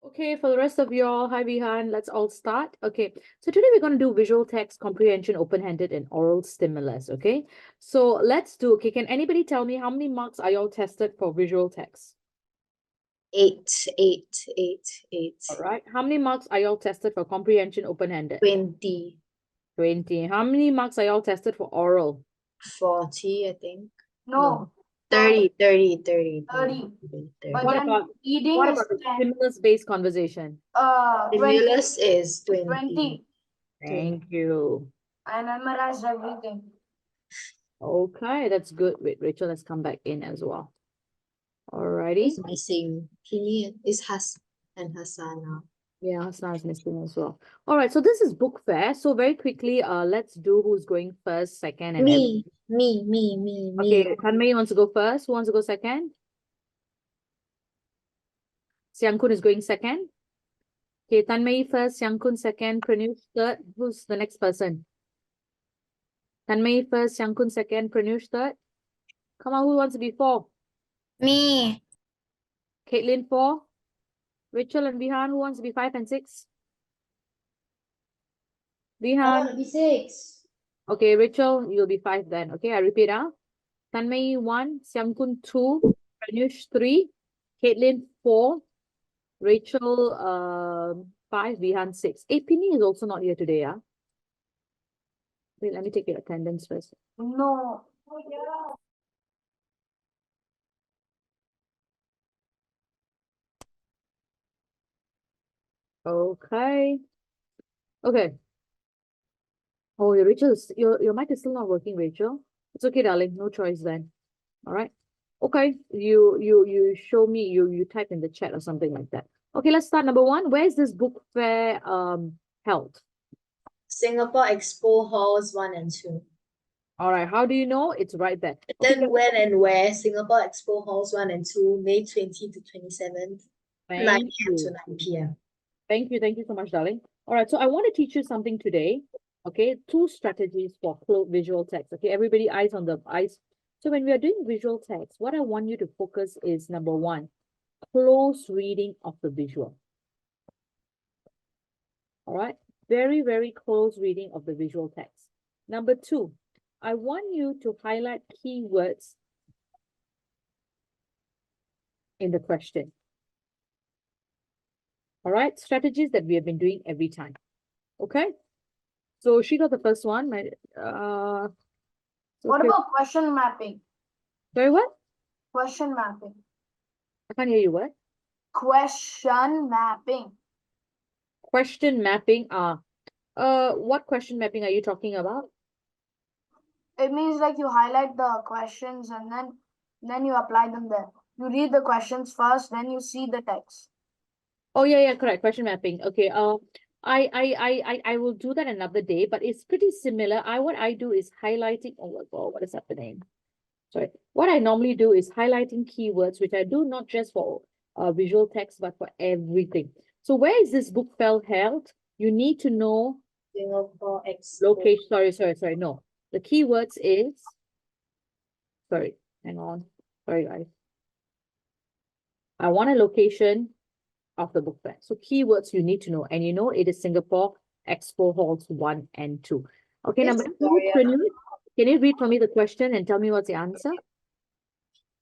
Okay, for the rest of y'all, hi Vihan, let's all start. Okay, so today we're going to do visual text comprehension, open-handed, and oral stimulus. Okay, so let's do. Okay, can anybody tell me how many marks are y'all tested for visual text? 8, 8, 8, 8. All right, how many marks are y'all tested for comprehension, open-handed? 20, 20. How many marks are y'all tested for oral? 40, I think. No, 30, 30, 30, 30. 30. But What then about reading what is about the 10. stimulus-based conversation? 20. Stimulus is 20. 20. Thank you. I memorized everything. Okay, that's good. Wait, Rachel, let's come back in as well. Alrighty. It's missing. Kini is Has and Hasana. Yeah, Hasna is missing as well. All right, so this is book fair. So very quickly, let's do who's going first, second, and Me, me. okay, Tanmay wants to go first. Who wants to go second? Siangkun is going second. Okay, Tanmay first, Siangkun second, Pranush third. Who's the next person? Tanmay first, Siangkun second, Pranush third. Come on, who wants to be four? Me. Caitlin four. Rachel and Vihan, who wants to be 5 and 6? Vihan. Be 6. Okay, Rachel, you'll be 5 then. Okay, I repeat. Tanmay 1, Siangkun 2, Pranush 3, Caitlin 4, Rachel 5, Vihan 6. Hey, Pini is also not here today. Wait, let me take your attendance first. No. Okay. Okay. Oh, your mic is still not working, Rachel. It's okay, darling. No choice then. All right. Okay. You show me, you type in the chat or something like that. Okay, let's start. Number 1. Where is this book fair held? Singapore Expo Halls 1 and 2. All right. How do you know? It's right there. Okay, Then when and where? Singapore Expo Halls 1 and 2, May 20 to 27th, 9 thank a.m. to you. 9 p.m. Thank you. Thank you so much, darling. All right. So I want to teach you something today. Okay. 2 strategies for visual text. Okay. Everybody eyes on the eyes. So when we are doing visual text, what I want you to focus is number 1, close reading of the visual. All right. Very, very close reading of the visual text. Number 2, I want you to highlight keywords in the question. All right. Strategies that we have been doing every time. Okay. So she got the first one. What about question mapping? Sorry, what? Question mapping. I can't hear you. What? Question mapping. Question mapping. What question mapping are you talking about? It means like you highlight the questions and then you apply them there. You read the questions first, then you see the text. Oh yeah, correct. Question mapping. Okay. I will do that another day, but it's pretty similar. What I do is highlighting. Oh my God, what is happening? Sorry. What I normally do is highlighting keywords, which I do not just for visual text, but for everything. So where is this book fair held? You need to know Singapore Expo. location. Sorry. No, the keywords is. Sorry, hang on. Sorry, guys. I want a location of the book fair. So keywords you need to know, and you know it is Singapore Expo Halls 1 and 2. Okay, Yes, number 2, can you read for me the question and tell me what's the answer?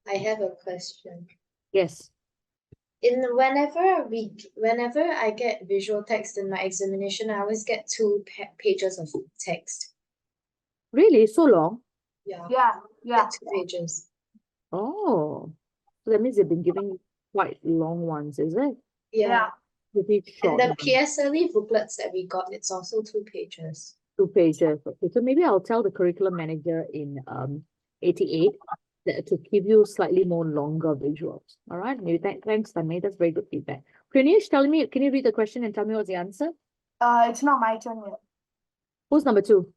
I have a question. Yes. Whenever I get visual text in my examination, I always get 2 pages of text. Really? So long? Yeah. Yeah. Get 2 pages. Oh, so that means they've been giving quite long ones, is it? Yeah. Pretty short And the ones. PSLE booklets that we got, it's also 2 pages. 2 pages. Okay, so maybe I'll tell the curriculum manager in 88 to give you slightly more longer visuals. All right. Maybe thanks, Tanmay. That's very good feedback. Pranish, tell me, can you read the question and tell me what's the answer? It's not my turn yet. Who's number 2?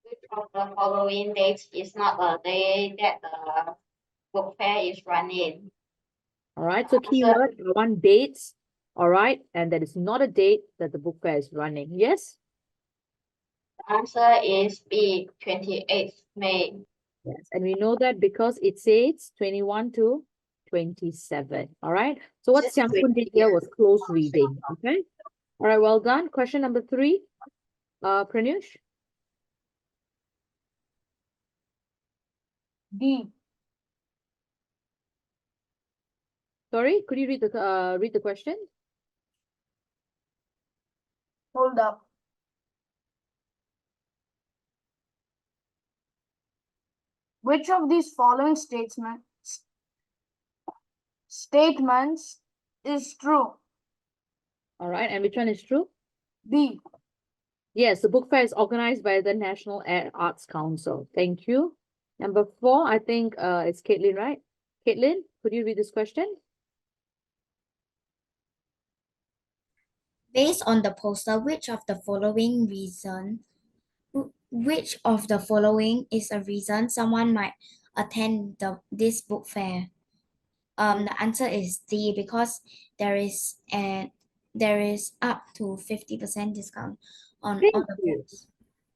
Which of the following dates is not a day that the book fair is running? All right. So keyword, one dates. All right. And that is not a date that the book fair is running. Yes? The answer is B, 28th May. Yes. And we know that because it says 21 to 27. All right. So what Just Xiang Kun did here was close reading. Okay. All right. Well done. Question number 3. Pranush. D. Sorry, could you read the question? Hold up. Which of these following statements is true? All right. And which one is true? B. Yes, the book fair is organized by the National Arts Council. Thank you. Number 4, I think it's Caitlin, right? Caitlin, could you read this question? Based on the poster, which of the following is a reason someone might attend this book fair? The answer is D, because there is up to 50% discount on Thank the you. books.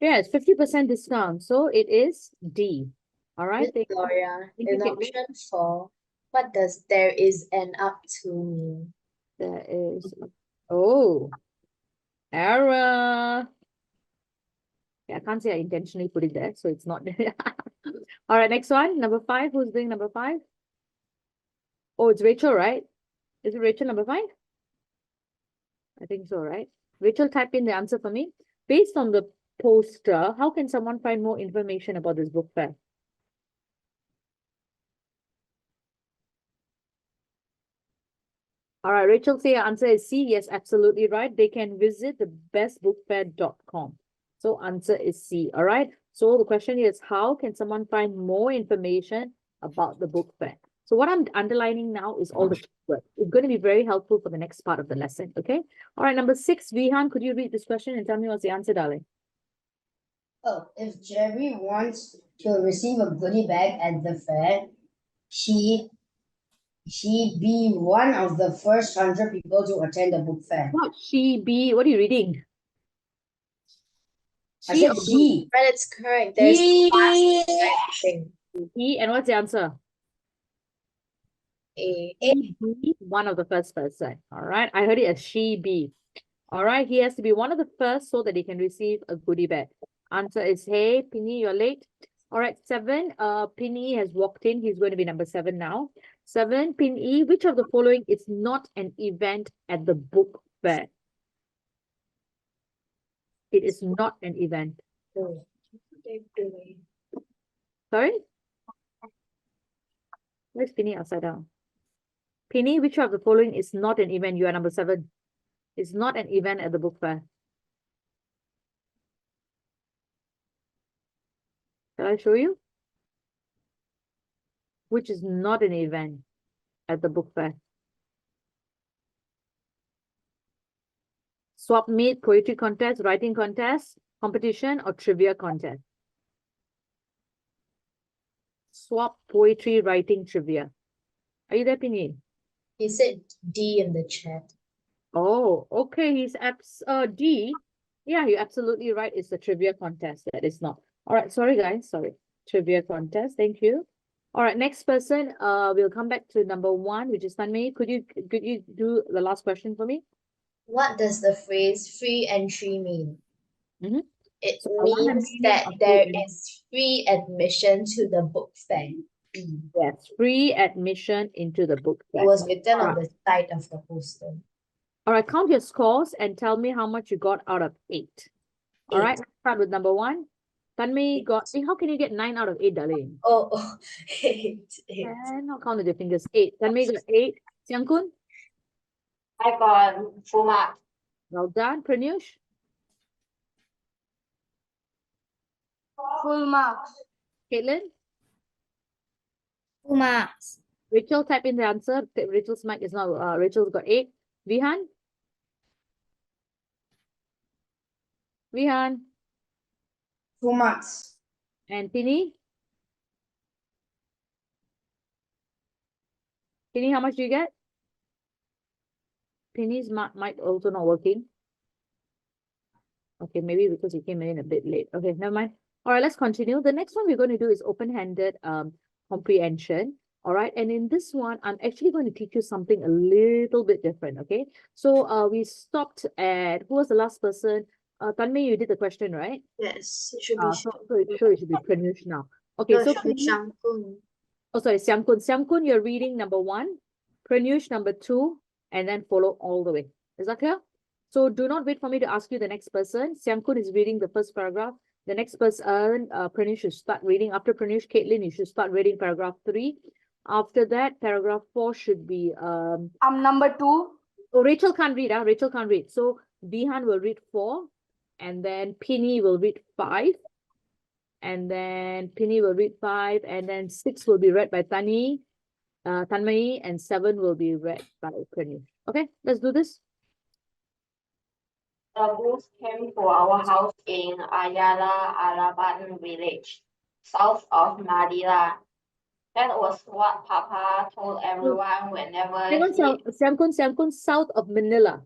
Yes, 50% discount. So it is D. All right. Miss Gloria, Thank you, in Caitlin. option 4, what does there is an up to mean? There is, oh, error. Yeah, I can't say I intentionally put it there, so it's not. All right, next one. Number 5. Who's doing number 5? Oh, it's Rachel, right? Is it Rachel number 5? I think so, right? Rachel, type in the answer for me. Based on the poster, how can someone find more information about this book fair? All right, Rachel, say your answer is C. Yes, absolutely right. They can visit the bestbookfair.com. So answer is C. All right. So the question is, how can someone find more information about the book fair? So what I'm underlining now is all the keywords. It's going to be very helpful for the next part of the lesson. Okay. All right. Number 6, Vihan, could you read this question and tell me what's the answer, darling? Oh, if Jerry wants to receive a goodie bag at the fair, she be one of the first 100 people to attend the book fair. What she be? What are you reading? I said or she. But it's correct. There's He. correct thing. he, and what's the answer? A. He be one of the first person. All right. I heard it as she be. All right. He has to be one of the first so that he can receive a goodie bag. Answer is, hey, Pinny, you're late. All right. 7. Pinny has walked in. He's going to be number 7 now. 7. Pinny, which of the following is not an event at the book fair? It is not an event. Oh. Sorry? Where's Pinny upside down? Pinny, which of the following is not an event? You are number 7. It's not an event at the book fair. Shall I show you? Which is not an event at the book fair. Swap meet, poetry contest, writing contest, competition, or trivia contest. Swap, poetry, writing, trivia. Are you there, Pinny? He said D in the chat. Oh, okay. He's D. Yeah, you're absolutely right. It's the trivia contest. That is not. All right. Sorry, guys. Sorry. Trivia contest. Thank you. All right. Next person. We'll come back to number 1, which is Tanmay. Could you do the last question for me? What does the phrase free entry mean? Mm-hmm. It So I want a means meaning that of there free. is free admission to the book fair. Yes, free admission into the book It fair. was written All on the side of the poster. All right, count your scores and tell me how much you got out of 8. All right, let's start with number 1. Tanmay got, how can you get 9 out of 8, darling? Oh, 8. Now count with your fingers. 8. Tanmay got 8. Xiang Kun? I got full mark. Well done. Pranush? Full marks. Caitlin? Full marks. Rachel, type in the answer. Rachel's mic is not, Rachel's got 8. Vihan? Vihan? 2 marks. And Pinny? Pinny, how much do you get? Pinny's mic also not working. Okay, maybe because he came in a bit late. Okay, never mind. All right, let's continue. The next one we're going to do is open-handed comprehension. All right. And in this one, I'm actually going to teach you something a little bit different. Okay. So we stopped at, who was the last person? Tanmay, you did the question, right? Yes, it should be. So it should be Pranush now. Okay, No, so it should be Pranush- Shangkun. oh, sorry, Siamkun. Siamkun, you're reading number 1, Pranush number 2, and then follow all the way. Is that clear? So do not wait for me to ask you the next person. Siamkun is reading the first paragraph. The next person, Pranush should start reading. After Pranush, Caitlin, you should start reading paragraph 3. After that, paragraph 4 should be Number 2. oh, Rachel can't read, Rachel can't read. So Bihan will read 4, and then Pini will read 5. And then Pini will read 5, and then 6 will be read by Tanmay, and 7 will be read by Pranush. Okay, let's do this. The goose came to our house in Ayala Araban village, south of Manila. That was what Papa told everyone whenever Hang on, he Siamkun, south of Manila.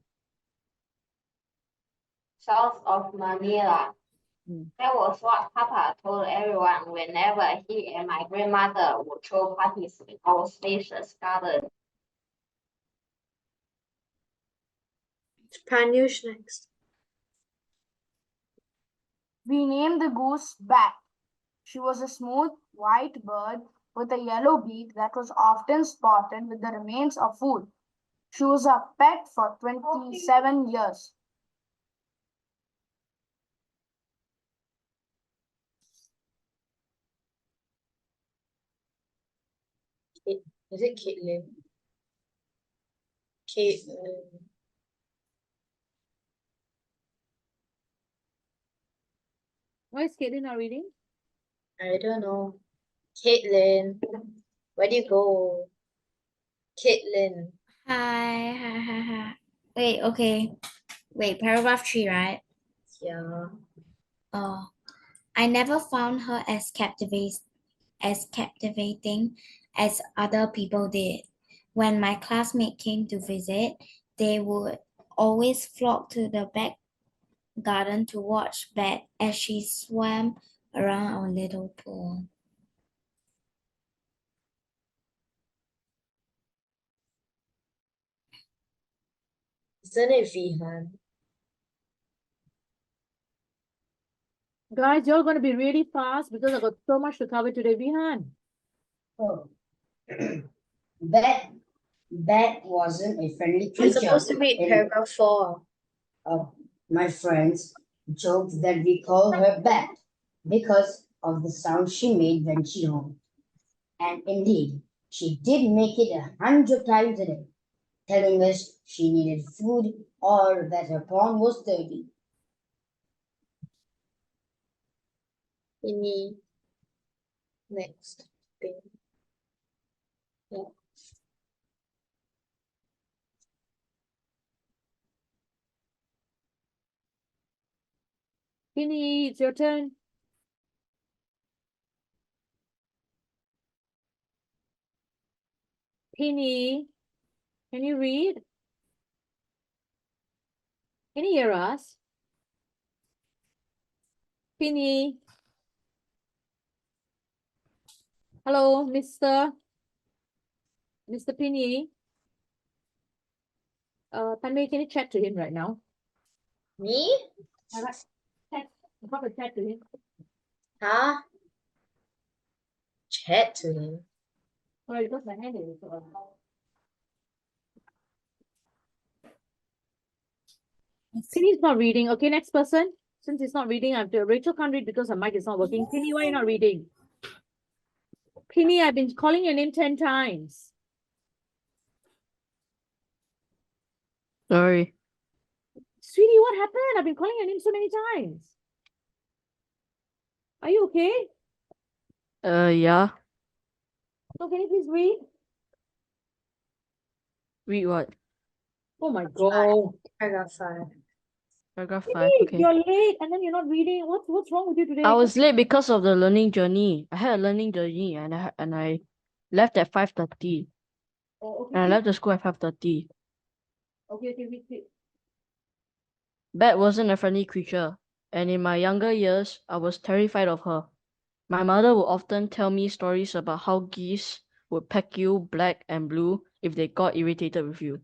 south of Manila. That was what Papa told everyone whenever he and my grandmother would throw parties in our spacious garden. Pranush next. We named the goose Bat. She was a smooth white bird with a yellow beak that was often spotted with the remains of food. She was a pet for 27 years. Is it Caitlin? Caitlin. Why is Caitlin not reading? I don't know. Caitlin, where do you go? Caitlin. Hi. Wait, okay. Wait, paragraph 3, right? Yeah. Oh, I never found her as captivating as other people did. When my classmate came to visit, they would always flock to the back garden to watch Bet as she swam around our little pool. Isn't it Vihan? Guys, you're going to be really fast because I've got so much to cover today. Bihan. Oh. That wasn't a friendly You're creature. supposed to read in- paragraph 4. My friends joked that we called her Bat because of the sound she made when she honked. And indeed, she did make it 100 times a day, telling us she needed food or that her pond was dirty. Ini. Next thing. Yeah. Pini, it's your turn. Pini, can you read? Can you hear us? Pini. Hello, Mr. Pini. Tanmay, can you chat to him right now? Me? All right. Have a chat to him. Huh? Chat to him. Sorry, because my hand is Pini's not reading. Okay, next person. Since he's not reading, Rachel can't read because her mic is not working. Pini, why are you not reading? Pini, I've been calling your name 10 times. Sorry. Sweetie, what happened? I've been calling your name so many times. Are you okay? Yeah. So can you please read? Read what? Oh my God. Paragraph 5. Paragraph 5. Pini, Okay. you're late and then you're not reading. What's wrong with you today? I was late because of the learning journey. I had a learning journey and I left at 5:30. Oh, okay, And I please. left the school at 5:30. Okay, read. Bat wasn't a friendly creature, and in my younger years, I was terrified of her. My mother would often tell me stories about how geese would pack you black and blue if they got irritated with you.